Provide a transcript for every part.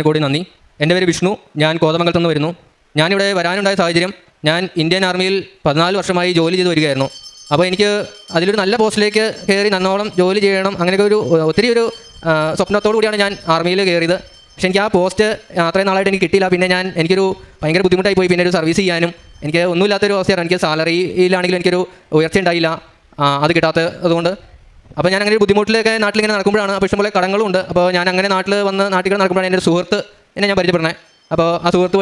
കോടി നന്ദി. എൻ്റെ പേര് വിഷ്ണു. ഞാൻ കോതമംഗലത്ത് നിന്ന് വരുന്നു. ഞാനിവിടെ വരാനുണ്ടായ സാഹചര്യം, ഞാൻ ഇന്ത്യൻ ആർമിയിൽ 14 വർഷമായി ജോലി ചെയ്ത് വരികയായിരുന്നു. അപ്പോൾ എനിക്ക് അതിലൊരു നല്ല പോസ്റ്റിലേക്ക് കയറി നന്നോളം ജോലി ചെയ്യണം, അങ്ങനെയൊക്കെ ഒത്തിരി സ്വപ്നത്തോടു കൂടിയാണ് ഞാൻ ആർമിയിൽ കയറിയത്. പക്ഷേ എനിക്ക് ആ പോസ്റ്റ് അത്രയും നാളായിട്ട് എനിക്ക് കിട്ടിയില്ല. പിന്നെ എനിക്കൊരു ഭയങ്കര ബുദ്ധിമുട്ടായി പോയി. പിന്നെ ഒരു സർവീസ് ചെയ്യാനും എനിക്ക് ഒന്നുമില്ലാത്തൊരു അവസ്ഥയാണ്. എനിക്ക് സാലറിയിലാണെങ്കിലും എനിക്കൊരു ഉയർച്ച ഉണ്ടായില്ല, അത് കിട്ടാത്തതുകൊണ്ട്. അപ്പോൾ ഞാൻ അങ്ങനെ ഒരു ബുദ്ധിമുട്ടിലൊക്കെ നാട്ടിലിങ്ങനെ നടക്കുമ്പോഴാണ്, അപ്പോൾ ഇഷ്ടംപോലെ കടങ്ങളുണ്ട്. അപ്പോൾ ഞാൻ അങ്ങനെ നാട്ടിൽ നടക്കുമ്പോഴാണ് എൻ്റെ ഒരു സുഹൃത്ത് ഞാൻ പരിചയപ്പെടുന്നത്. അപ്പോൾ ആ സുഹൃത്ത്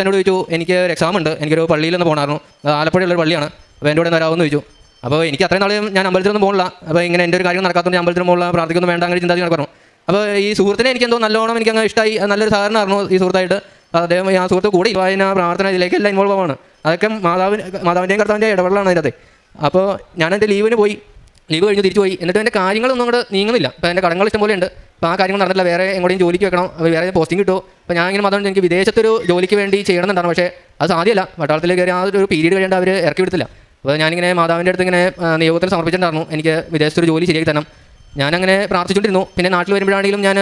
എന്നോട് ചോദിച്ചു, എനിക്ക് ഒരു എക്സാം ഉണ്ട്, എനിക്കൊരു പള്ളിയിലൊന്ന് പോകണമായിരുന്നു, ആലപ്പുഴയുള്ളൊരു പള്ളിയാണ്, അപ്പോൾ എൻ്റെ കൂടെ ഒന്ന് വരാമെന്ന് ചോദിച്ചു. അപ്പോൾ എനിക്ക് അത്രയും നാൾ ഞാൻ അമ്പലത്തിലൊന്നും പോകില്ല. അപ്പോൾ ഇങ്ങനെ എൻ്റെ ഒരു കാര്യം നടക്കാത്തതുകൊണ്ട് അമ്പലത്തിൽ പോകുള്ള പ്രാർത്ഥിക്കൊന്നും വേണ്ട, അങ്ങനെ ചിന്താതി നടക്കണം. അപ്പോൾ ഈ സുഹൃത്തിനെ എനിക്കെന്തോ നല്ലോണം എനിക്കങ്ങ് ഇഷ്ടമായി, നല്ലൊരു സഹകരണമായിരുന്നു ഈ സുഹൃത്തായിട്ട്. അദ്ദേഹം ആ സുഹൃത്ത് കൂടി വായന, പ്രാർത്ഥന, ഇതിലേക്ക് എല്ലാം ഇൻവോൾവ് ആണ്. അതൊക്കെ മാതാവിൻ്റെയും കർത്താവിൻ്റെയും ഇടപെടലാണ് അതിനകത്ത്. അപ്പോൾ ഞാൻ എൻ്റെ ലീവ് കഴിഞ്ഞ് തിരിച്ചു പോയി. എന്നിട്ട് എൻ്റെ കാര്യങ്ങളൊന്നും അങ്ങോട്ട് നീങ്ങുന്നില്ല. ഇപ്പോൾ എൻ്റെ കടങ്ങൾ ഇഷ്ടംപോലെ ഉണ്ട്. അപ്പോൾ ആ കാര്യങ്ങൾ നടന്നില്ല. വേറെ എങ്ങോട്ടും ജോലിക്ക് വെക്കണം, വേറെ പോസ്റ്റിംഗ് കിട്ടുമോ. അപ്പോൾ ഞാൻ ഇങ്ങനെ മാതാവിന് എനിക്ക് വിദേശത്തൊരു ജോലിക്ക് വേണ്ടി ചെയ്യണമെന്നുണ്ടായിരുന്നു. പക്ഷേ അത് സാധ്യമല്ല. പട്ടാളത്തിൽ കയറി ആ ഒരു പീരീഡ് കഴിയേണ്ട അവർ ഇറക്കി വിടത്തില്ല. അപ്പോൾ ഞാനിങ്ങനെ മാതാവിൻ്റെ അടുത്ത് ഇങ്ങനെ നിയോഗത്തിൽ സമർപ്പിച്ചിട്ടുണ്ടായിരുന്നു, എനിക്ക് വിദേശത്തൊരു ജോലി ശരിയാക്കി തരണം. ഞാനങ്ങനെ പ്രാർത്ഥിച്ചുകൊണ്ടിരുന്നു. പിന്നെ നാട്ടിൽ വരുമ്പോഴാണെങ്കിലും ഞാൻ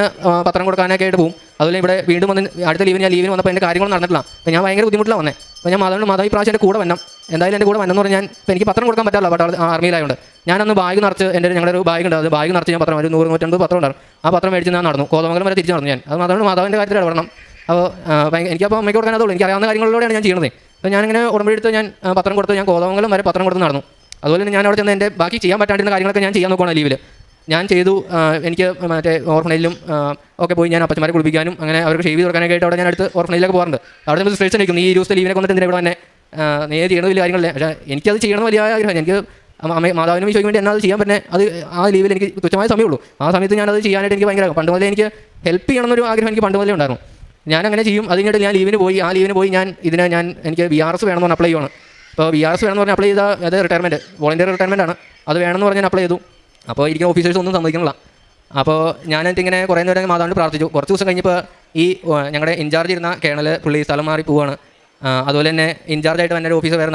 പത്രം കൊടുക്കാനൊക്കെ ആയിട്ട് പോകും. അതുപോലെ ഇവിടെ വീണ്ടും വന്ന് അടുത്ത ലീവിന് വന്നപ്പോൾ എൻ്റെ കാര്യങ്ങളൊന്നും നടന്നിട്ടില്ല. അപ്പോൾ ഞാൻ ഭയങ്കര ബുദ്ധിമുട്ടിലാണ് വന്നത്. അപ്പോൾ ഞാൻ മാതാവ് പ്രാവശ്യം എൻ്റെ കൂടെ വരണം, എന്തായാലും എൻ്റെ കൂടെ വന്നെന്ന് പറഞ്ഞാൽ ഇപ്പോൾ എനിക്ക് പത്രം കൊടുക്കാൻ പറ്റില്ല പട്ടാള ആർമിയിലായതുകൊണ്ട്. ഞാനന്ന് ബാഗ് നിറച്ച് ഞങ്ങളുടെ ഒരു ബാഗ് ഉണ്ട്, അത് ബാഗ് നിറച്ച് ഞാൻ പത്രം ഒരു 100-150 പത്രം ഉണ്ടായിരുന്നു. ആ പത്രം മേടിച്ച് ഞാൻ നടന്നു, കോതമംഗലം വരെ തിരിച്ച് നടന്നു ഞാൻ. അത് മാതാവിൻ്റെ കാര്യത്തിൽ ഇടപെടണം. അപ്പോൾ എനിക്കപ്പോൾ അമ്മയ്ക്ക് കൊടുക്കാൻ അതുള്ളൂ, എനിക്ക് അറിയാവുന്ന കാര്യങ്ങളിലൂടെയാണ് ഞാൻ ചെയ്യുന്നത്. അപ്പോൾ ഞാനിങ്ങനെ ഉടമ്പടിയെടുത്ത് ഞാൻ പത്രം കൊടുത്ത് ഞാൻ കോതമംഗലം വരെ പത്രം കൊടുത്ത് നടന്നു. അതുപോലെ തന്നെ ഞാൻ അവിടെ ചെന്ന് എൻ്റെ ബാക്കി ചെയ്യാൻ പറ്റാണ്ടിരുന്ന കാര്യങ്ങളൊക്കെ ഞാൻ ചെയ്യാൻ നോക്കുകയാണ് ലീവിൽ. ഞാൻ ചെയ്തു. എനിക്ക് മറ്റേ ഓർഫനേജിലും ഒക്കെ പോയി ഞാൻ അപ്പച്ചമാരെ കുളിപ്പിക്കാനും അങ്ങനെ അവർക്ക് ഷേവ് ചെയ്ത് കൊടുക്കാനൊക്കെ ആയിട്ട് അവിടെ ഞാൻ അടുത്ത് ഓർഫനേജിലൊക്കെ പോകാറുണ്ട്. അവിടെ നമ്മൾ സ്ട്രെസ് നിൽക്കും, ഈ ദിവസത്തെ ലീവിനെ കൊണ്ടിട്ട് എന്തിനാ ഇവിടെ തന്നെ നേരെ ചെയ്യണ വലിയ കാര്യങ്ങളില്ല. പക്ഷേ എനിക്കത് ചെയ്യണം വലിയ ആഗ്രഹം. എനിക്ക് മാതാവിനും ചോദിക്കാൻ വേണ്ടി എന്നാൽ അത് ചെയ്യാൻ പറ്റുന്നത് അത് ആ ലീവിൽ എനിക്ക് തുച്ഛമായ സമയമുള്ളൂ. ആ സമയത്ത് ഞാനത് ചെയ്യാനായിട്ട് എനിക്ക് ഭയങ്കര പണ്ട് മുതലേ എനിക്ക് ഹെൽപ്പ് ചെയ്യണമെന്നൊരു ആഗ്രഹം എനിക്ക് പണ്ട് മുതലേ ഉണ്ടായിരുന്നു. ഞാൻ അങ്ങനെ ചെയ്യും. അത് കഴിഞ്ഞിട്ട് ഞാൻ ലീവിന് പോയി എനിക്ക് VRS വേണമെന്ന് അപ്ലൈ ചെയ്യുവാണ്. അപ്പോൾ VRS വേണമെന്ന് പറഞ്ഞാൽ അപ്ലൈ ചെയ്താൽ അത് റിട്ടയർമെൻറ്റ്, വോളണ്ടിയർ റിട്ടയർമെൻ്റ് ആണ്. അത് വേണമെന്ന് പറഞ്ഞാൽ അപ്ലൈ ചെയ്തു. അപ്പോൾ ഇരിക്കുന്ന ഓഫീസേഴ്സ് ഒന്നും സമ്മതിക്കണില്ല. അപ്പോൾ ഞാനെന്നിട്ട് ഇങ്ങനെ കുറേ നേരം മാതാവിനോട് പ്രാർത്ഥിച്ചു. കുറച്ച് ദിവസം കഴിഞ്ഞപ്പോൾ ഈ ഞങ്ങളുടെ ഇൻചാർജ് ഇരുന്ന കേണൽ പുള്ളി സ്ഥലം മാറി പോവുകയാണ്. അതുപോലെ തന്നെ ഇൻചാർജായിട്ട് വന്നൊരു ഓഫീസർ വേറെ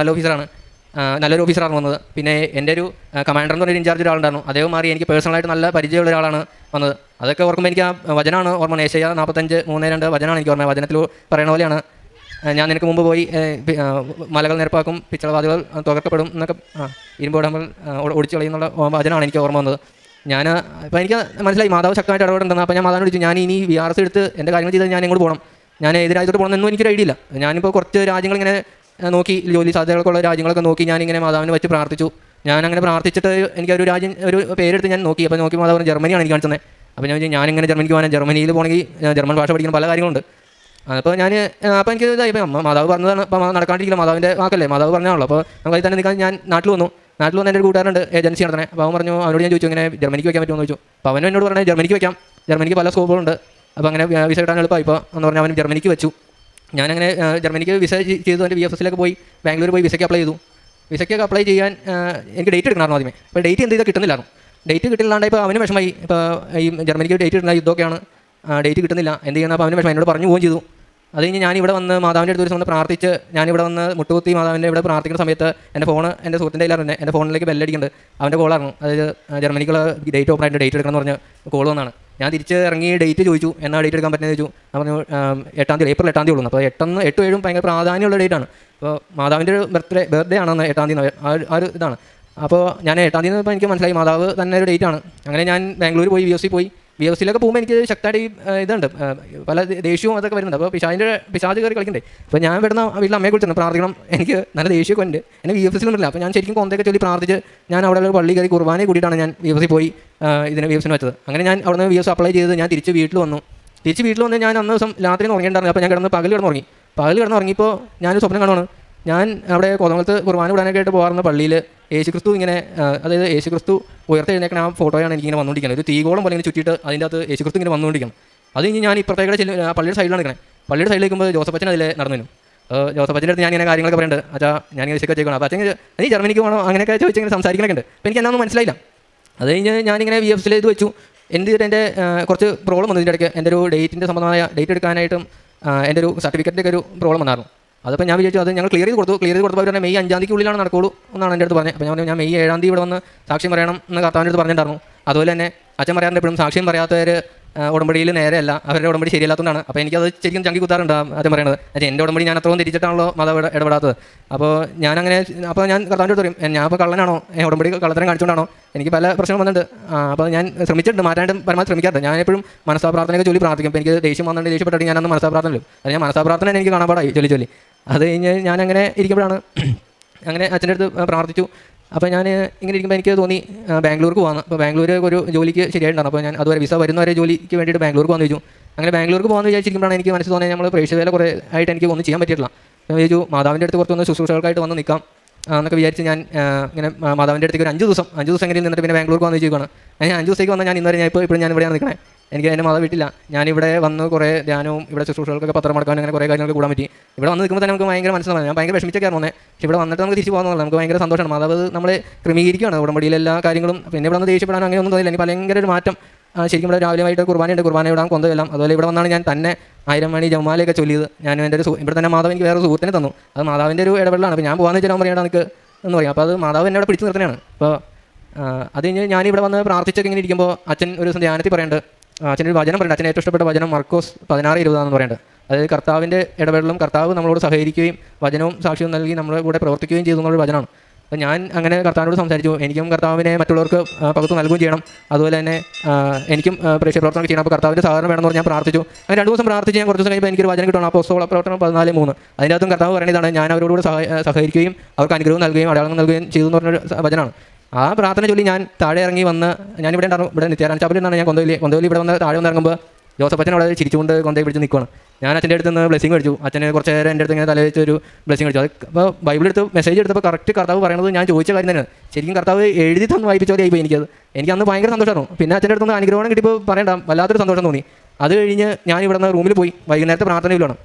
നല്ലൊരു ഓഫീസറാണ് വന്നത്. പിന്നെ എൻ്റെ ഒരു കമാൻഡർ എന്ന് പറഞ്ഞൊരു ഇൻചാർജ് ഒരാളുണ്ടായിരുന്നു, അദ്ദേഹം മാറി എനിക്ക് പേഴ്സണലായിട്ട് നല്ല പരിചയമുള്ള ഒരാളാണ് വന്നത്. അതൊക്കെ ഓർക്കുമ്പോൾ എനിക്ക് ആ വചനമാണ് ഓർമ്മ. ഏശയ്യ 45:3-2 വചനമാണ് എനിക്ക് ഓർമ്മ. വചനത്തിൽ പറയുന്ന പോലെയാണ്, ഞാൻ നിനക്ക് മുമ്പ് പോയി മലകൾ നിരപ്പാക്കും, പിച്ചളവാതികൾ തകർക്കപ്പെടും എന്നൊക്കെ ഇരുമ്പോടങ്ങൾ ഒടിച്ചു കളയുന്നുള്ള വചനമാണ് എനിക്ക് ഓർമ്മ വന്നത്. ഇപ്പോൾ എനിക്ക് മനസ്സിലായി മാതാവ് ശക്തമായിട്ട് ഇടപെടുന്നുണ്ടെന്ന്. അപ്പോൾ ഞാൻ മാതാവിനോട് ചോദിച്ചു, ഞാൻ ഇനി VRS എടുത്ത് എൻ്റെ കാര്യങ്ങൾ ചെയ്താൽ ഞാൻ എങ്ങോട്ട് പോകണം, ഞാൻ ഏത് രാജ്യത്തോട്ട് പോകണമെന്നൊന്നും എനിക്കൊരു ഐഡിയ ഇല്ല. ഞാനിപ്പോൾ കുറച്ച് രാജ്യങ്ങളിങ്ങനെ നോക്കി, ജോലി സാധ്യതകൾക്കുള്ള രാജ്യങ്ങളൊക്കെ നോക്കി ഞാനിങ്ങനെ മാതാവിനെ വെച്ച് പ്രാർത്ഥിച്ചു. ഞാനങ്ങനെ പ്രാർത്ഥിച്ചിട്ട് എനിക്ക് ഒരു പേരെടുത്ത് ഞാൻ നോക്കി. അപ്പോൾ നോക്കി മാതാവ് ജർമ്മനിയാണ് എനിക്ക് കാണിച്ചത്. അപ്പോൾ ഞാനിങ്ങനെ ജർമ്മനിക്ക് പോകാൻ, ജർമ്മനിയിൽ പോകണമെങ്കിൽ ജർമ്മൻ ഭാഷ പഠിക്കുന്ന പല കാര്യങ്ങളുണ്ട്. അപ്പോൾ എനിക്ക് ഇതായി, ഇപ്പം മാതാവ് പറഞ്ഞതാണ്, ഇപ്പോൾ നടക്കാണ്ടിരിക്കില്ല, മാതാവിൻ്റെ വാക്കല്ലേ, മാതാവ് പറഞ്ഞാണല്ലോ. അപ്പോൾ നമുക്ക് തന്നെ നിൽക്കാൻ ഞാൻ നാട്ടിൽ വന്നു എൻ്റെ ഒരു കൂട്ടുകാരുണ്ട് ഏജൻസി നടത്തണേ. അപ്പോൾ അവൻ പറഞ്ഞു, അവനോട് ഞാൻ ചോദിച്ചു ഇങ്ങനെ ജർമ്മനിക്ക് വയ്ക്കാൻ പറ്റുമെന്ന് ചോദിച്ചു. അപ്പോൾ അവനും എന്നോട് പറഞ്ഞാൽ ജർമ്മനിക്ക് വയ്ക്കാം, ജർമ്മനിക്ക് പല സ്കോപ്പുകളുണ്ട്, അപ്പോൾ അങ്ങനെ വിസ കിട്ടാൻ എളുപ്പമായി ഇപ്പോൾ എന്ന് പറഞ്ഞാൽ അവൻ ജർമ്മനിക്ക് വെച്ചു. ഞാനങ്ങനെ ജർമ്മനിക്ക് വിസ ചെയ്തു. എൻ്റെ VFS പോയി ബാംഗ്ലൂർ പോയി വിസയ്ക്ക് അപ്ലൈ ചെയ്യാൻ എനിക്ക് ഡേറ്റ് എടുക്കണമായിരുന്നു ആദ്യമേ. അപ്പോൾ ഡേറ്റ് എന്ത് ചെയ്താൽ കിട്ടുന്നില്ലായിരുന്നു. ഡേറ്റ് കിട്ടില്ലാണ്ട് ഇപ്പോൾ അവന് വിഷമമായി. ഇപ്പോൾ ഈ ജർമ്മനിക്ക് ഡേറ്റ് കിട്ടുന്ന യുദ്ധമൊക്കെയാണ്, ഡേറ്റ് കിട്ടുന്നില്ല, എന്ത് ചെയ്യണം. അപ്പോൾ അവന് വിഷമം എന്നോട് പറഞ്ഞു പോവുകയും ചെയ്തു. അത് കഴിഞ്ഞ് ഞാനിവിടെ വന്ന് മാതാവിൻ്റെ അടുത്ത് ഒരു ദിവസം പ്രാർത്ഥിച്ച് ഞാനിവിടെ വന്ന് മുട്ടുകുത്തി മാതാവിൻ്റെ ഇവിടെ പ്രാർത്ഥിക്കുന്ന സമയത്ത് എൻ്റെ സുഹൃത്തിൻ്റെ കയ്യിലായിരുന്നു. എൻ്റെ ഫോണിലേക്ക് ബെല്ലടിക്കുന്നുണ്ട്, അവൻ്റെ കോളായിരുന്നു. അതായത് ജർമ്മനിക്കുള്ള ഡേറ്റ് ഓപ്പൺ ആയിട്ട് ഡേറ്റ് എടുക്കണമെന്ന് പറഞ്ഞ് കോൾ വന്നാണ്. ഞാൻ തിരിച്ച് ഇറങ്ങി ഡേറ്റ് ചോദിച്ചു, എന്നാൽ ഡേറ്റ് എടുക്കാൻ പറ്റുന്നത് ചോദിച്ചു. പറഞ്ഞു ഏപ്രിൽ 8 ഉള്ളൂ. അപ്പോൾ 8-7 ഭയങ്കര പ്രാധാന്യമുള്ള ഡേറ്റാണ്. അപ്പോൾ മാതാവിൻ്റെ ഒരു ബർത്ത്ഡേ ആണെന്ന് 8 ആ ഒരു ഇതാണ്. അപ്പോൾ ഞാൻ 8 ഇപ്പോൾ എനിക്ക് മനസ്സിലായി മാതാവ് തന്നെ ഒരു ഡേറ്റാണ്. അങ്ങനെ ഞാൻ ബാംഗ്ലൂർ പോയി VFSയിലൊക്കെ പോകുമ്പോൾ എനിക്ക് ശക്തമായിട്ട് ഇതുണ്ട്, പല ദേഷ്യവും അതൊക്കെ വരുന്നുണ്ട്. അപ്പോൾ പിശാച് കയറി കളിക്കണ്ടേ. അപ്പോൾ ഞാൻ വരുന്ന വീട്ടിൽ അമ്മയെ കുറിച്ചാണ് പ്രാർത്ഥിക്കണം, എനിക്ക് നല്ല ദേഷ്യമൊക്കെ ഉണ്ട്. എന്നെ VFSയിലൊന്നുമില്ല. അപ്പോൾ ഞാൻ ശരിക്കും കൊന്തയൊക്കെ ചൊല്ലി പ്രാർത്ഥിച്ച് ഞാൻ അവിടെ ഒരു പള്ളി കയറി കുർബാനയെ കൂടിയിട്ടാണ് ഞാൻ VFSയിൽ പോയി VFSന് വെച്ചത്. അങ്ങനെ ഞാൻ അവിടെ നിന്ന് VFS അപ്ലൈ ചെയ്ത് ഞാൻ തിരിച്ച് വീട്ടിൽ വന്നു. ഞാൻ അന്ന് ദിവസം രാത്രി ഉറങ്ങിയിട്ടുണ്ടായിരുന്നു. അപ്പോൾ ഞാൻ പകൽ കിടന്നുറങ്ങിയപ്പോൾ ഞാനൊരു സ്വപ്നം കാണുവാണ്. ഞാൻ അവിടെ കോതമംഗലത്ത് കുർബാന വിടാനൊക്കെ ആയിട്ട് പോകാറുന്ന പള്ളിയിൽ യേശുക്രിസ്തു ഇങ്ങനെ, അതായത് യേശുക്രിസ്തു ഉയർത്തെഴുന്നേക്കുന്ന ആ ഫോട്ടോയാണ് എനിക്കിങ്ങനെ വന്നുകൊണ്ടിരിക്കുന്നത്. ഒരു തീകോളം പോലെ ഇങ്ങനെ ചുറ്റിയിട്ട് അതിൻ്റെ അകത്ത് യേശുക്രിസ്തു ഇങ്ങനെ വന്നുകൊണ്ടിരിക്കണം. അത് കഴിഞ്ഞ് ഞാൻ ഇപ്പുറത്തേക്ക് പള്ളിയുടെ സൈഡിലാണ് നിൽക്കണേ. പള്ളിയുടെ സൈഡിലേക്കുമ്പോൾ ജോസഫച്ചൻ അതിൽ നടന്നു. ജോസഫച്ചൻ്റെ അടുത്ത് ഞാൻ ഇങ്ങനെ കാര്യങ്ങളൊക്കെ പറയുന്നുണ്ട്. അച്ഛാ ഞാൻ വിസയൊക്കെ വെച്ചേക്കണം. അപ്പോൾ അച്ഛൻ നീ ജർമ്മനിക്ക് പോകണോ അങ്ങനെയൊക്കെ ചോദിച്ചിങ്ങനെ സംസാരിക്കണൊക്കെ ഉണ്ട്. അപ്പോൾ എനിക്ക് എന്നാന്നും മനസ്സിലായില്ല. അത് കഴിഞ്ഞ് ഞാനിങ്ങനെ VFSയിൽ ഇത് വെച്ചു. എൻ്റെ കുറച്ച് പ്രോബ്ലം വന്നു ഇതിൻ്റെ ഇടയ്ക്ക്. എൻ്റെ ഒരു ഡേറ്റിൻ്റെ സംബന്ധമായ ഡേറ്റ് എടുക്കാനായിട്ടും എൻ്റെ ഒരു സർട്ടിഫിക്കറ്റിൻ്റെ ഒരു പ്രോബ്ലം വന്നായിരുന്നു. അതപ്പോൾ ഞാൻ വിചാരിച്ചു അത് ഞങ്ങൾ ക്ലിയർ ചെയ്ത് കൊടുത്തപ്പോൾ അവർ മെയ് 5 നടക്കുള്ളൂ എന്നാണ് എൻ്റെ അടുത്ത് പറഞ്ഞത്. അപ്പോൾ ഞാൻ മെയ് 7 ഇവിടെ വന്ന് സാക്ഷ്യം പറയണം എന്ന് കർത്താവിൻ്റെ അടുത്ത് പറഞ്ഞിട്ടുണ്ടായിരുന്നു. അതുപോലെ തന്നെ അച്ഛൻ പറയാറുണ്ട് എപ്പോഴും സാക്ഷ്യം പറയാത്തവർ ഉടമ്പടിയിൽ നേരെയല്ല, അവരുടെ ഉടമ്പടി ശരിയല്ലാത്തതുകൊണ്ടാണ്. അപ്പോൾ എനിക്കത് ശരിക്കും ചങ്കി കുത്താറുണ്ട് അത് പറയുന്നത്. എൻ്റെ ഉടമ്പടി ഞാൻ അത്രയും തിരിച്ചിട്ടാണല്ലോ മാതാവ് ഇടപെടാത്തത്. അപ്പോൾ ഞാനങ്ങനെ അപ്പോൾ ഞാൻ കർത്താവിൻ്റെ അടുത്ത് പറയും, ഞാൻ അപ്പോൾ കള്ളനാണോ, ഉടമ്പടി കള്ളത്തരം കാണിച്ചുകൊണ്ടാണോ, എനിക്ക് പല പ്രശ്നങ്ങൾ വന്നിട്ടുണ്ട്. അപ്പോൾ ഞാൻ ശ്രമിച്ചിട്ടുണ്ട്, മാറ്റാനായിട്ട് പരമാവധി ശ്രമിക്കാറുണ്ട്. ഞാൻ എപ്പോഴും മനസ്സാ പ്രാർത്ഥനയൊക്കെ ചൊല്ലി പ്രാർത്ഥിക്കും. അപ്പോൾ എനിക്ക് ദേഷ്യം വന്നിട്ട് ദേഷ്യപ്പെട്ടിട്ട് ഞാനന്ന് മനസ്സാ പ്രാർത്ഥനയിലും അത് ഞാൻ മനസ്സാ പ്രാർത്ഥന എനിക്ക് കാണാപാടായി ചൊല്ലി. അത് കഴിഞ്ഞ് ഞാനങ്ങനെ ഇരിക്കുമ്പോഴാണ് അങ്ങനെ അച്ഛൻ്റെ അടുത്ത് പ്രാർത്ഥിച്ചു. അപ്പോൾ ഞാൻ ഇങ്ങനെ ഇരിക്കുമ്പോൾ എനിക്ക് തോന്നി ബാംഗ്ലൂർക്ക് പോകാമെന്ന്. അപ്പോൾ ബാംഗ്ലൂർ ഒരു ജോലിക്ക് ശരിയായിട്ടുണ്ടായിരുന്നു. അപ്പോൾ ഞാൻ അതുവരെ വിസ വരുന്നവരെ ജോലിക്ക് വേണ്ടിയിട്ട് ബാംഗ്ലൂർക്ക് പോകാമെന്ന് ചോദിച്ചു. അങ്ങനെ ബാംഗ്ലൂർക്ക് പോകാമെന്ന് വിചാരിച്ചിരിക്കുമ്പോഴാണ് എനിക്ക് മനസ്സിൽ തോന്നിയത് നമ്മൾ പ്രേക്ഷിതവേല കുറേ ആയിട്ട് എനിക്ക് ഒന്നും ചെയ്യാൻ പറ്റിയിട്ടില്ല. ഞാൻ വിചാരിച്ചു മാതാവിൻ്റെ അടുത്ത് കുറച്ചൊന്ന് ശുശ്രൂഷകൾക്കായിട്ട് വന്ന് നിൽക്കാം എന്നൊക്കെ വിചാരിച്ച് ഞാൻ ഇങ്ങനെ മാതാവിൻ്റെ അടുത്തേക്ക് ഒരു 5 ദിവസം എങ്ങനെ നിന്നിട്ട് പിന്നെ ബാംഗ്ലൂർക്ക് വന്ന് ചോദിക്കുകയാണ്. ഞാൻ 5 ദിവസത്തേക്ക് വന്നാൽ ഞാൻ ഇന്നുവരെ ഞാൻ ഇപ്പോഴും ഞാൻ ഇവിടെയാണ് നിൽക്കണേ. എനിക്ക് എൻ്റെ മാതാവ് വീട്ടില്ല. ഞാനിവിടെ വന്ന് കുറേ ധ്യാനവും ഇവിടെ ശുശ്രൂഷകൾക്കൊക്കെ പത്രം മടക്കാനും അങ്ങനെ കുറേ കാര്യങ്ങൾക്ക് കൂടാൻ പറ്റി. ഇവിടെ വന്ന് നിൽക്കുമ്പോൾ തന്നെ നമുക്ക് ഭയങ്കര മനസ്സിലാണ്, ഞാൻ ഭയങ്കര വിഷമിച്ചൊക്കെയാണ് വന്നത്. പക്ഷേ ഇവിടെ വന്നിട്ട് നമുക്ക് തിരിച്ച് പോകുന്നതല്ല, നമുക്ക് ഭയങ്കര സന്തോഷമാണ്. മാതാവ് നമ്മളെ ക്രമീകരിക്കുകയാണ് ഉടമ്പടിയിലെ എല്ലാ കാര്യങ്ങളും. പിന്നെ ഇവിടെ വന്ന് ദേഷ്യപ്പെടാനും അങ്ങനെ ഒന്നും തോന്നില്ല. എനിക്ക് ഭയങ്കര ഒരു മാറ്റം. ശരിക്കും ഇവിടെ രാവിലെ ആയിട്ട് കുർബാന ഇടാൻ കൊന്തയെല്ലാം. അതുപോലെ ഇവിടെ വന്നാണ് ഞാൻ തന്നെ 1000 മണി ജമാലയൊക്കെ ചൊല്ലിയത്. ഞാൻ എൻ്റെ ഒരു ഇവിടെ തന്നെ മാതാവ് എനിക്ക് വേറെ സുഹൃത്തിനെ തന്നു. അത് മാതാവിൻ്റെ ഒരു ഇടപെടലാണ്. അപ്പോൾ ഞാൻ പോകാമെന്ന് വെച്ചാൽ പറയാൻ എനിക്ക് എന്ന് പറയും. അപ്പോൾ അത് മാതാവ് എന്നെ ഇവിടെ പിടിച്ച് നിർത്തണയാണ്. അപ്പോൾ അത് കഴിഞ്ഞ് ഞാനിവിടെ വന്ന് പ്രാർത്ഥിച്ചൊക്കെ ഇങ്ങനെ ഇരിക്കുമ്പോൾ അച്ഛൻ ഒരു ദിവസം ധ്യാനത്തിൽ പറയുന്നുണ്ട്, അച്ഛനൊരു വചനം പറയുന്നുണ്ട്. അച്ഛൻ ഏറ്റവും ഇഷ്ടപ്പെട്ട വചനം മർക്കോസ് 16:20 പറയുന്നുണ്ട്. അതായത് കർത്താവിൻ്റെ ഇടപെടലും കർത്താവ് നമ്മളോട് സഹകരിക്കുകയും വചനവും സാക്ഷ്യവും നൽകി നമ്മുടെ കൂടെ പ്രവർത്തിക്കുകയും ചെയ്തു എന്നുള്ളൊരു വചനമാണ്. അപ്പോൾ ഞാൻ അങ്ങനെ കർത്താവിനോട് സംസാരിച്ചു. എനിക്കും കർത്താവിനെ മറ്റുള്ളവർക്ക് പകർത്ത് നൽകുകയും ചെയ്യണം, അതുപോലെ തന്നെ എനിക്കും പ്രേക്ഷിത പ്രവർത്തനം ചെയ്യണം. അപ്പോൾ കർത്താവിൻ്റെ സഹകരണം വേണമെന്ന് പറഞ്ഞ് ഞാൻ പ്രാർത്ഥിച്ചു. അങ്ങനെ 2 ദിവസം പ്രാർത്ഥിച്ച് ഞാൻ കുറച്ച് ദിവസം കഴിഞ്ഞപ്പോൾ എനിക്കൊരു വചനം കിട്ടണം. അപ്പോസ്തല പ്രവർത്തനം 14:3. അതിനകത്തും കർത്താവ് പറയുന്നതാണ്, ഞാൻ അവരോട് സഹകരിക്കുകയും അവർക്ക് അനുഗ്രഹം നൽകുകയും അടയാളങ്ങൾ നൽകുകയും ചെയ്തു എന്ന് പറഞ്ഞൊരു വചനമാണ്. ആ പ്രാർത്ഥന ചൊല്ലി ഞാൻ താഴെ ഇറങ്ങി വന്ന് ഞാനിവിടെ ഉണ്ടായിരുന്നു. ഇവിടെ നിത്യാരാധന ചാപ്പലിൽ നിന്നാണ് ഞാൻ കൊന്തോലി ഇവിടെ വന്ന് താഴെ വന്ന് ഇറങ്ങുമ്പോൾ ജോസഫ് അച്ഛൻ അവിടെ ചിരിച്ചുകൊണ്ട് കൊന്തയെ പിടിച്ച് നിൽക്കുകയാണ്. ഞാൻ അച്ഛൻ്റെ അടുത്ത് നിന്ന് ബ്ലെസ്സിങ് കഴിച്ചു. അച്ഛന് കുറച്ച് നേരം എൻ്റെ അടുത്ത് ഇങ്ങനെ തലവെച്ച് ഒരു ബ്ലെസ്സിങ് കഴിച്ചു. അത് അപ്പോൾ ബൈബിളെടുത്ത് മെസ്സേജ് എടുത്തപ്പോൾ കറക്റ്റ് കർത്താവ് പറയുന്നത് ഞാൻ ചോദിച്ച കാര്യം തന്നെയാണ്. ശരിക്കും കർത്താവ് എഴുതി തന്ന് വായിപ്പിച്ച പോലെ ആയിപ്പോൾ എനിക്ക് അന്ന് ഭയങ്കര സന്തോഷമായിരുന്നു. പിന്നെ അച്ഛൻ്റെ അടുത്ത് നിന്ന് അനുഗ്രഹം കിട്ടിയപ്പോൾ പറയണ്ട, വല്ലാത്തൊരു സന്തോഷം തോന്നി. അത് കഴിഞ്ഞ് ഞാൻ ഇവിടെ നിന്ന് റൂമിൽ പോയി വൈകുന്നേരത്തെ പ്രാർത്ഥനയിലാണ്.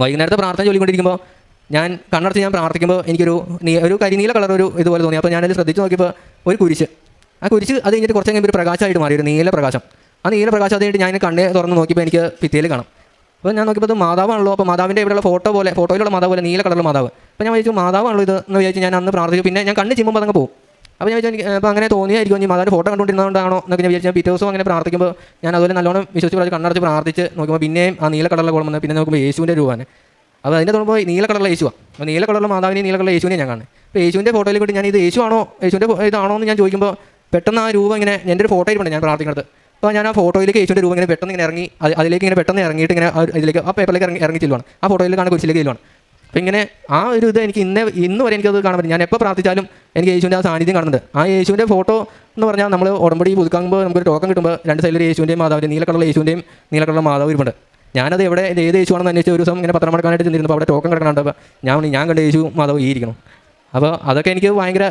വൈകുന്നേരത്തെ പ്രാർത്ഥന ചൊല്ലിക്കൊണ്ടിരിക്കുമ്പോൾ ഞാൻ കണ്ണടച്ച് ഞാൻ പ്രാർത്ഥിക്കുമ്പോൾ എനിക്കൊരു കരിനീല കളർ ഒരു ഇതുപോലെ തോന്നി. അപ്പോൾ ഞാനത് ശ്രദ്ധിച്ച് നോക്കിയപ്പോൾ ഒരു കുരിശ്, ആ കുരിശ് അത് കഴിഞ്ഞിട്ട് കുറച്ച് കഴിയുമ്പോൾ ഒരു പ്രകാശമായിട്ട് മാറി, ഒരു നീല പ്രകാശം. ആ നീല പ്രകാശം അത് കഴിഞ്ഞിട്ട് ഞാൻ കണ്ണേ തുറന്ന് നോക്കിയപ്പോൾ എനിക്ക് ഭിത്തിയിൽ കാണാം. അപ്പോൾ ഞാൻ നോക്കിയപ്പോൾ അത് മാതാവാണല്ലോ. അപ്പോൾ മാതാവിൻ്റെ ഇവിടെയുള്ള ഫോട്ടോയിലുള്ള മാതാവ് പോലെ നീല കളറുള്ള മാതാവ്. അപ്പോൾ ഞാൻ വിചാരിച്ചു മാതാവാണല്ലോ ഇത് എന്ന് വിചാരിച്ച് ഞാൻ അന്ന് പ്രാർത്ഥിച്ചു. പിന്നെ ഞാൻ കണ്ണ് ചിമ്മുമ്പോൾ അതങ്ങ് പോകും. അപ്പോൾ ഞാൻ വിചാരിച്ചു അപ്പോൾ അങ്ങനെ തോന്നിയായിരിക്കും ഇനി മാതാവിൻ്റെ ഫോട്ടോ കണ്ടുകൊണ്ടിരുന്നതുകൊണ്ടാണോ എന്നൊക്കെ ഞാൻ വിചാരിച്ചു. പിറ്റേ ദിവസം അങ്ങനെ പ്രാർത്ഥിക്കുമ്പോൾ ഞാൻ അതുപോലെ നല്ലോണം വിശ്വസിച്ച് കണ്ണടച്ച് പ്രാർത്ഥിച്ച് നോക്കുമ്പോൾ പിന്നെയും ആ നീല കളറുള്ള കോളം വന്ന് പിന്നെ നോക്കുമ്പോൾ യേശുവിൻ്റെ രൂപമാണ്. അപ്പോൾ അതിൻ്റെ തോന്നുമ്പോൾ നീല കളറുള്ള യേശുവാണ്. അപ്പോൾ നീല കളറുള്ള മാതാവിനെയും നീല കളറുള്ള യേശുവിനെ ഞാൻ കാണുന്നത്. അപ്പോൾ യേശുവിൻ്റെ ഫോട്ടോയിൽ കൂടി ഞാൻ ഇത് യേശുവാണോ യേശുവിൻ്റെ ഇതാണോ എന്ന് ഞാൻ ചോദിക്കുമ്പോൾ പെട്ടെന്ന് ആ രൂപം ഇങ്ങനെ എൻ്റെ ഒരു ഫോട്ടോ ഇരിപ്പുണ്ട് ഞാൻ പ്രാർത്ഥിക്കുന്നത്. അപ്പോൾ ഞാൻ ആ ഫോട്ടോയിലേക്ക് യേശുവിൻ്റെ രൂപം ഇങ്ങനെ പെട്ടെന്ന് ഇങ്ങനെ ഇറങ്ങി അതിലേക്ക് ഇങ്ങനെ പെട്ടെന്ന് ഇറങ്ങിയിട്ട് ഇങ്ങനെ ഇതിലേക്ക് ആ പേപ്പറിലേക്ക് ഇറങ്ങി ചെല്ലുവാണ്. ആ ഫോട്ടോയിൽ കാണാൻ കുരിശിലേക്ക് ചെല്ലുവാണ്. അപ്പോൾ ഇങ്ങനെ ആ ഒരു ഇത് എനിക്ക് ഇന്ന് വരെ എനിക്കത് കാണാൻ പറ്റും. ഞാൻ എപ്പോൾ പ്രാർത്ഥിച്ചാലും എനിക്ക് യേശുവിൻ്റെ ആ സാന്നിധ്യം കാണുന്നുണ്ട്. ആ യേശുവിൻ്റെ ഫോട്ടോ എന്ന് പറഞ്ഞാൽ നമ്മൾ ഉടമ്പടി പുതുക്കുമ്പോൾ നമുക്കൊരു ടോക്കൺ കിട്ടുമ്പോൾ 2 സൈഡിൽ യേശുവിൻ്റെയും മാതാവിൻ്റെ നീല കളറുള്ള യേശുവിൻ്റെയും നീല കളറുള്ള മാതാവ് ഇരിപ്പുണ്ട്. ഞാനത് ഏത് യേശുവാണെന്ന് അന്വേഷിച്ച് ഒരു ദിവസം ഇങ്ങനെ പത്രം മടക്കാനായിട്ട് ചെന്നിരുന്നപ്പോൾ അവിടെ ടോക്കൺ കിടക്കണുണ്ട്. അപ്പോൾ ഞാൻ കണ്ട യേശു മാതാവ് ഈ ഇരിക്കണം. അപ്പോൾ അതൊക്കെ എനിക്ക് ഭയങ്കര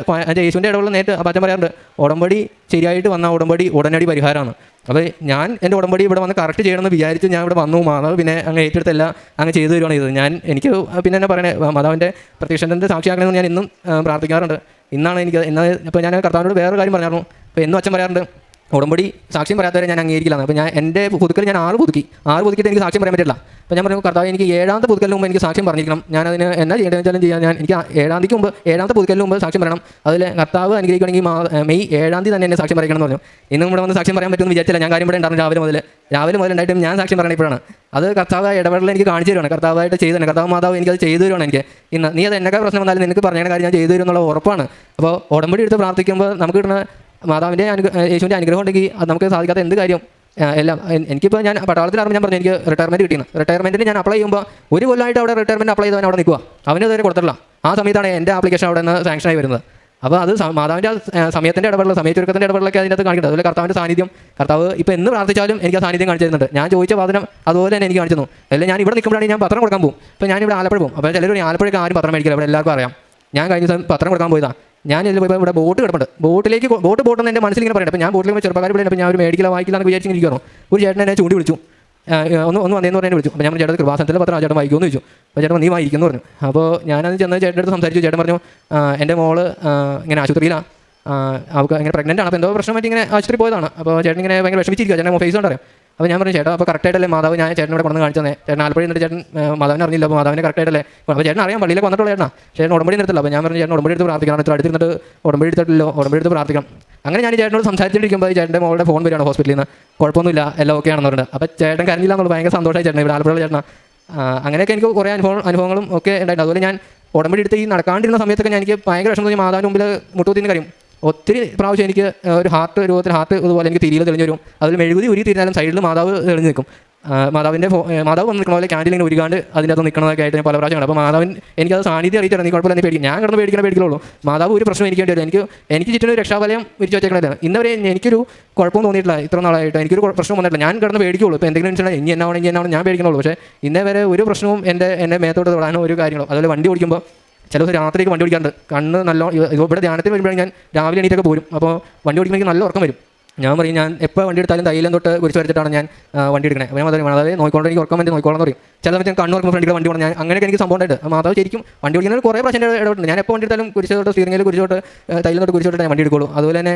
യേശുവിൻ്റെ ഇടപെടൽ നേരിട്ട് അച്ഛൻ പറയാറുണ്ട്, ഉടമ്പടി ശരിയായിട്ട് വന്ന ഉടമ്പടി ഉടനടി പരിഹാരമാണ്. അപ്പോൾ ഞാൻ എൻ്റെ ഉടമ്പടി ഇവിടെ വന്ന് കറക്റ്റ് ചെയ്യണമെന്ന് വിചാരിച്ച് ഞാൻ ഇവിടെ വന്നു. മാതാവ് പിന്നെ അങ്ങ് ഏറ്റെടുത്തെല്ലാം അങ്ങ് ചെയ്തു തരുവാണ് ഇത്. എനിക്ക് പിന്നെ എന്നെ പറയണേ മാതാവിൻ്റെ പ്രത്യക്ഷത്തിൻ്റെ സാക്ഷിയാക്കണമെന്ന് ഞാൻ ഇന്നും പ്രാർത്ഥിക്കാറുണ്ട്. ഇന്നാണ് ഇപ്പോൾ ഞാൻ കർത്താവിനോട് വേറൊരു കാര്യം പറഞ്ഞായിരുന്നു. അപ്പോൾ എന്നും അച്ഛൻ പറയാറുണ്ട്, ഉടമ്പടി സാക്ഷ്യം പറയാത്തവരെ ഞാൻ അംഗീകരിക്കില്ല. അപ്പോൾ എൻ്റെ പുതുക്കൽ ഞാൻ 6 പുതുക്കിയിട്ട് എനിക്ക് സാക്ഷ്യം പറയാൻ പറ്റില്ല. അപ്പോൾ ഞാൻ പറഞ്ഞു കർത്താവ് എനിക്ക് 7ാമത്തെ പുതുക്കലിന് മുമ്പ് എനിക്ക് സാക്ഷ്യം പറഞ്ഞിരിക്കണം. ഞാനതിന് എന്നാ ചെയ്യേണ്ടതെന്ന് വെച്ചാലും ചെയ്യാൻ എനിക്ക് 7ാമത്തെ പുതുക്കലിന് മുമ്പ് സാക്ഷ്യം പറയണം. അതിൽ കർത്താവ് അനുഗ്രഹിക്കുകയാണെങ്കിൽ മെയ് 7ാം തീയതി തന്നെ എന്നെ സാക്ഷ്യം പറയണം എന്ന് പറഞ്ഞു. ഇന്നും ഇവിടെ വന്ന് സാക്ഷ്യം പറയാൻ പറ്റുമെന്ന് വിചാരിച്ചില്ല. ഞാൻ കാര്യം ഇവിടെ ഉണ്ടായിരുന്നു രാവിലെ മുതൽ ഉണ്ടായിട്ടും ഞാൻ സാക്ഷ്യം പറയണം ഇപ്പോഴാണ്. അത് കർത്താവ് ഇടപെടൽ എനിക്ക് കാണിച്ചു തരുവാണ്. കർത്താവായിട്ട് ചെയ്തു തന്നെ കർത്താവ് മാതാവ് എനിക്കത് ചെയ്തു തരുവാണ്. എനിക്ക് ഇന്ന് നീ അത് എന്നൊക്കെ പ്രശ്നം വന്നാലും നിനക്ക് പറഞ്ഞ കാര്യം ഞാൻ ചെയ്തു തരും എന്നുള്ള ഉറപ്പാണ്. അപ്പോൾ ഉടമ്പടി എടുത്ത് പ്രാർത്ഥിക്കുമ്പോൾ നമുക്ക് കിട്ടുന്ന മാതാവിൻ്റെ യേശുവിൻ്റെ അനുഗ്രഹം ഉണ്ടെങ്കിൽ അത് നമുക്ക് സാധിക്കാത്ത എന്ത് കാര്യം എല്ലാം. എനിക്കിപ്പോൾ ഞാൻ പട്ടാളത്തിലാകുമ്പോൾ ഞാൻ പറഞ്ഞു എനിക്ക് റിട്ടയർമെൻറ്റ് കിട്ടിയാണ്. റിട്ടയർമെൻറ്റിന് ഞാൻ അപ്ലൈ ചെയ്യുമ്പോൾ 1 കൊല്ലമായിട്ട് അവിടെ റിട്ടയർമെൻറ്റ് അപ്ലൈ ചെയ്തവൻ അവിടെ നിൽക്കുക, അവന് ഇതുവരെ കൊടുത്തിട്ടില്ല. ആ സമയത്താണ് എൻ്റെ ആപ്ലിക്കേഷൻ അവിടെ നിന്ന് സാങ്ഷനായി വരുന്നത്. അപ്പോൾ അത് മാതാവിൻ്റെ സമയത്തിൻ്റെ ഇടപെടൽ, സമയച്ചുരുക്കത്തിൻ്റെ ഇടപെടലൊക്കെ അതിനകത്ത് കാണിക്കുന്നത്. അതുപോലെ കർത്താവിൻ്റെ സാന്നിധ്യം, കർത്താവ് ഇപ്പോൾ എന്ന് പ്രാർത്ഥിച്ചാലും എനിക്ക് ആ സാന്നിധ്യം കാണിച്ചു തരുന്നുണ്ട്. ഞാൻ ചോദിച്ച വാദനം അതുപോലെ തന്നെ എനിക്ക് കാണിച്ചു തന്നു. അല്ലെങ്കിൽ ഞാൻ ഇവിടെ നിൽക്കുമ്പോഴാണ് ഞാൻ പത്രം കൊടുക്കാൻ പോകും. ഇപ്പോൾ ഞാനിവിടെ ആലപ്പുഴ പോകും. അപ്പോൾ ചിലർ ആലപ്പുഴയ്ക്ക് ആരും പത്രം മേടിക്കില്ല, ഇവിടെ എല്ലാവർക്കും അറിയാം. ഞാൻ കഴിഞ്ഞ ദിവസം പത്രം കൊടുക്കാൻ പോയതാണ്. ഞാൻ ഇതിൽ പോയപ്പോൾ ഇവിടെ ബോട്ട് കിടപ്പുണ്ട്. ബോട്ടെന്ന് എൻ്റെ മനസ്സിൽ ഇങ്ങനെ പറയട്ടെ. അപ്പോൾ ഞാൻ ബോട്ടിൽ ചെറുപ്പക്കാർ ഇവിടെ അപ്പോൾ ഞാൻ ഒരു മേടിക്കില്ല വായിക്കില്ല എന്ന് വിചാരിച്ചിരിക്കുന്നു. ഒരു ചേട്ടൻ എന്നെ ചൂണ്ടി വിളിച്ചു, ഒന്ന് വന്നേന്ന് പറഞ്ഞാൽ വിളിച്ചു. അപ്പോൾ ഞാൻ ചേട്ടൻ കൃപാസനത്തിലെ പത്രം ചേട്ടൻ വായിക്കുമെന്ന് ചോദിച്ചു. അപ്പോൾ ചേട്ടൻ നീ വായിക്കുമെന്ന് പറഞ്ഞു. അപ്പോൾ ഞാനത് ചെന്ന് ചേട്ടൻ്റെ അടുത്ത് സംസാരിച്ചു. ചേട്ടൻ പറഞ്ഞു എൻ്റെ മോള് ഇങ്ങനെ ആശുപത്രിയിലാണ്, അവൾക്ക് ഇങ്ങനെ പ്രഗ്നൻ്റ് ആണ്. അപ്പോൾ എന്തോ പ്രശ്നമായിട്ട് ഇങ്ങനെ ആശുപത്രി പോയതാണ്. അപ്പോൾ ചേട്ടൻ ഇങ്ങനെ ഭയങ്കര വിഷമിച്ചിരിക്കുക. ചേട്ടൻ ഫേസ് കൊണ്ടറിയാം. അപ്പോൾ ഞാൻ പറഞ്ഞു ചേട്ടാ അപ്പോൾ കറക്റ്റായിട്ടല്ലേ മാതാവ് ഞാൻ ചേട്ടനോട് കൊണ്ടു കാണിച്ചു തന്നെ, ചേട്ടൻ ആലപ്പുഴ എന്നിട്ട് ചേട്ടൻ മാതാവിനെ അറിഞ്ഞില്ല, അപ്പോൾ മാതാവിനെ കറക്റ്റായിട്ടല്ലേ, അപ്പോൾ ചേട്ടൻ അറിയാം പള്ളിയിലേക്ക് വന്നിട്ടുള്ള ചേട്ടനാ, ചേട്ടൻ ഉടമ്പടി നിർത്തില്ല. അപ്പോൾ ഞാൻ പറഞ്ഞു ചേട്ടൻ ഉടമ്പടി എടുത്ത് പ്രാർത്ഥിക്കണം, ഇത്ര അടുത്തിരുന്നിട്ട് ഉടമ്പടി എടുത്തിട്ടില്ലോ, ഉടമ്പടി എടുത്ത് പ്രാർത്ഥിക്കണം. അങ്ങനെ ഞാൻ ചേട്ടനോട് സംസാരിച്ചിരിക്കുമ്പോൾ ചേട്ടൻ്റെ മോളുടെ ഫോൺ വരികയാണ് ഹോസ്പിറ്റലിൽ നിന്ന്, കുഴപ്പമൊന്നുമില്ല എല്ലാം ഓക്കെ ആണെന്ന് പറഞ്ഞിട്ട്. അപ്പോൾ ചേട്ടൻ കരഞ്ഞില്ല എന്നുള്ളത് ഭയങ്കര സന്തോഷമായി ചേട്ടൻ, ഇവിടെ ആലപ്പുഴ ചേട്ടനാ. അങ്ങനെയൊക്കെ എനിക്ക് കുറേ അനുഭവങ്ങളും ഒക്കെ ഉണ്ടായിട്ടുണ്ട്. അതുപോലെ ഞാൻ ഉടമ്പടി എടുത്ത് ഈ നടക്കാണ്ടിരുന്ന സമയത്തൊക്കെ ഞാൻ എനിക്ക് ഭയങ്കര വിഷമം തോന്നി, മാതാവിന് മുമ്പിൽ മുട്ടുകുത്തിന്ന് കാര്യം ഒത്തിരി പ്രാവശ്യം എനിക്ക് ഒരു ഹാർട്ട് രൂപത്തിൽ ഹാർട്ട് ഇതുപോലെ എനിക്ക് തിരിയിൽ തെളിഞ്ഞു വരും. അതിൽ മെഴുകുതി ഉരി തിരിഞ്ഞാലും സൈഡിൽ മാതാവ് തെളിഞ്ഞ് നിൽക്കും. മാതാവ് വന്ന് നിൽക്കണ പോലെ ക്യാൻഡിൽ ഇങ്ങനെ ഉരുകാണ്ട് അതിൻ്റെ അത് നിൽക്കണതൊക്കെ ആയിട്ട് ഞാൻ പല പ്രാവശ്യം കണ്ടു. അപ്പോൾ മാതാവിൻ എനിക്കത് സാന്നിധ്യം അറിയിച്ചിട്ട് നീ കുഴപ്പമില്ല, നീ പേടിക്കും, ഞാൻ കിടന്ന് പേടിക്കുള്ളൂ. മാതാവ് ഒരു പ്രശ്നം എനിക്ക് വേണ്ടി വരും, എനിക്ക് ചുറ്റും ഒരു രക്ഷാഫലം വിരിച്ചു വെച്ചേക്കണല്ല. ഇന്നവരെ എനിക്കൊരു കുഴപ്പം തോന്നിയിട്ടില്ല, ഇത്ര നാളായിട്ട് എനിക്കൊരു പ്രശ്നം വന്നിട്ടില്ല. ഞാൻ കിടന്ന് പേടിക്കുള്ളൂ, ഇപ്പോൾ എന്തെങ്കിലും വെച്ചാൽ ഇനി എന്നാവണം ഞാൻ പേടിക്കണുള്ളൂ. പക്ഷേ ഇന്നേ വരെ ഒരു പ്രശ്നവും എന്നെ മേത്തോട്ട് തൊടാനോ ഒരു കാര്യങ്ങളോ. അതുപോലെ വണ്ടി ഓടിക്കുമ്പോൾ ചില ദിവസം രാത്രിക്ക് വണ്ടി ഓടിക്കാറുണ്ട്, കണ്ണ് നല്ല ഇവിടെ ധ്യാനത്തിന് വരുമ്പോഴേ ഞാൻ രാവിലെ എണീറ്റൊക്കെ പോരും. അപ്പോൾ വണ്ടി ഓടിക്കുമ്പോൾ എനിക്ക് നല്ല ഉറക്കം വരും. ഞാൻ പറയും ഞാൻ എപ്പോൾ വണ്ടി എടുത്താലും തൈലം തൊട്ട് കുരിശ് വരച്ചിട്ടാണ് ഞാൻ വണ്ടി എടുക്കണേ. അപ്പോൾ ഞാൻ പറയും മാതാവേ നോക്കിക്കൊണ്ട് എനിക്ക് ഉറക്കം വേണ്ടി നോക്കിക്കോളാം എന്ന് പറയും. ചില സമയത്ത് ഞാൻ കണ്ണുറക്കുമ്പോൾ ഫ്രണ്ടിൽ വണ്ടി പോകണം, ഞാൻ അങ്ങനെയൊക്കെ എനിക്ക് സംഭവം ഉണ്ടായിട്ട് മാതാവ് ശരിക്കും വണ്ടി ഓടിക്കുന്നത് കുറേ പ്രാവശ്യം ഇടപെട്ടുണ്ട്. ഞാൻ എപ്പോൾ വണ്ടി എടുത്താലും കുരിശ് തൊട്ട് സ്റ്റിയറിംഗിൽ കുരിശ് തൊട്ട് തൈലം തൊട്ട് കുരിശ് തൊട്ട് ഞാൻ വണ്ടി എടുക്കുള്ളൂ. അതുപോലെ തന്നെ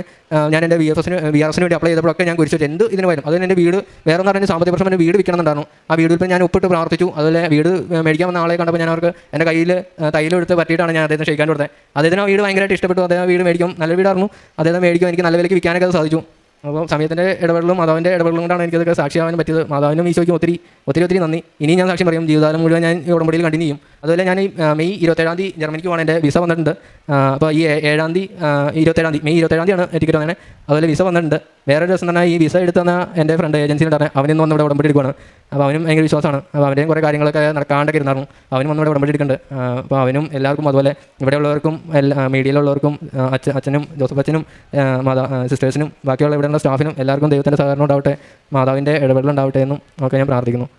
ഞാൻ എൻ്റെ VRS വേണ്ടി അപ്ലൈ ചെയ്തപ്പോഴൊക്കെ ഞാൻ കുരിശ് എന്ത് ഇതിന് വരും. അതുപോലെ എൻ്റെ വീട് വേറെ എന്ന് പറഞ്ഞാൽ സാമ്പത്തിക പ്രശ്നം എൻ്റെ വീട് വിൽക്കണമെന്നുണ്ടായിരുന്നു. ആ വീട് ഇപ്പോൾ ഞാൻ ഒപ്പിട്ട് പ്രാർത്ഥിച്ചു. അതുപോലെ വീട് മേടിക്കാൻ വന്ന ആളെ കണ്ടപ്പോൾ ഞാൻ അവർക്ക് എൻ്റെ കയ്യിൽ തൈലം എടുത്ത് പറ്റിയിട്ടാണ് ഞാൻ അദ്ദേഹത്തിന് ക്ഷയിക്കാൻ കൊടുത്തത്. അദ്ദേഹത്തിന് ആ വീട് ഭയങ്കരമായിട്ട് ഇഷ്ടപ്പെട്ടു. അദ്ദേഹം വീട് മേടിക്കും, നല്ല വീടായിരുന്നു, അദ്ദേഹം മേടിക്കും, എനിക്ക് നല്ല വിലയ്ക്ക് വിൽക്കാനൊക്കെ അത് സാധിച്ചു. അപ്പോൾ സമയത്തിൻ്റെ ഇടപെടലും മാതാവിൻ്റെ ഇടപെടലും കൊണ്ടാണ് എനിക്കതൊക്കെ സാക്ഷിയാവാൻ പറ്റിയത്. മാതാവിനും ഈശോയ്ക്കും ഒത്തിരി നന്ദി. ഇനി ഞാൻ സാക്ഷ്യം പറയും, ജീവിതകാലം മുഴുവൻ ഞാൻ ഈ ഉടമ്പടിയിൽ കണ്ടിന്യൂ ചെയ്യും. അതുപോലെ ഞാൻ ഈ മെയ് 27 ജർമ്മനിക്ക് പോകണം, എൻ്റെ വിസ വന്നിട്ടുണ്ട്. അപ്പോൾ ഈ മെയ് 27 ആണ് ടിക്കറ്റ് വന്നത്. അതുപോലെ വിസ വന്നിട്ടുണ്ട്. വേറെ ദിവസം തന്നെ ഈ വിസ എടുത്ത് തന്ന എൻ്റെ ഫ്രണ്ട് ഏജൻസിയിലുണ്ടായിരുന്നു, അവനും വന്ന് ഇവിടെ ഉടമ്പടി എടുക്കുകയാണ്. അപ്പോൾ അവനും ഭയങ്കര വിശ്വാസമാണ്. അപ്പോൾ അവൻ്റെയും കുറേ കാര്യങ്ങളൊക്കെ നടക്കാണ്ടൊക്കെ ഇരുന്നായിരുന്നു. അവനും വന്ന് ഇവിടെ ഉടമ്പടി എടുക്കുന്നുണ്ട്. അപ്പോൾ അവനും എല്ലാവർക്കും അതുപോലെ ഇവിടെയുള്ളവർക്കും മീഡിയയിലുള്ളവർക്കും അച്ഛനും ജോസഫ് അച്ഛനും സിസ്റ്റേഴ്സിനും ബാക്കിയുള്ള ഇവിടെയുള്ള സ്റ്റാഫിനും എല്ലാവർക്കും ദൈവത്തിൻ്റെ സഹകരണം ഉണ്ടാവട്ടെ, മാതാവിൻ്റെ ഇടപെടലുണ്ടാവട്ടെ എന്നും ഒക്കെ ഞാൻ പ്രാർത്ഥിക്കുന്നു.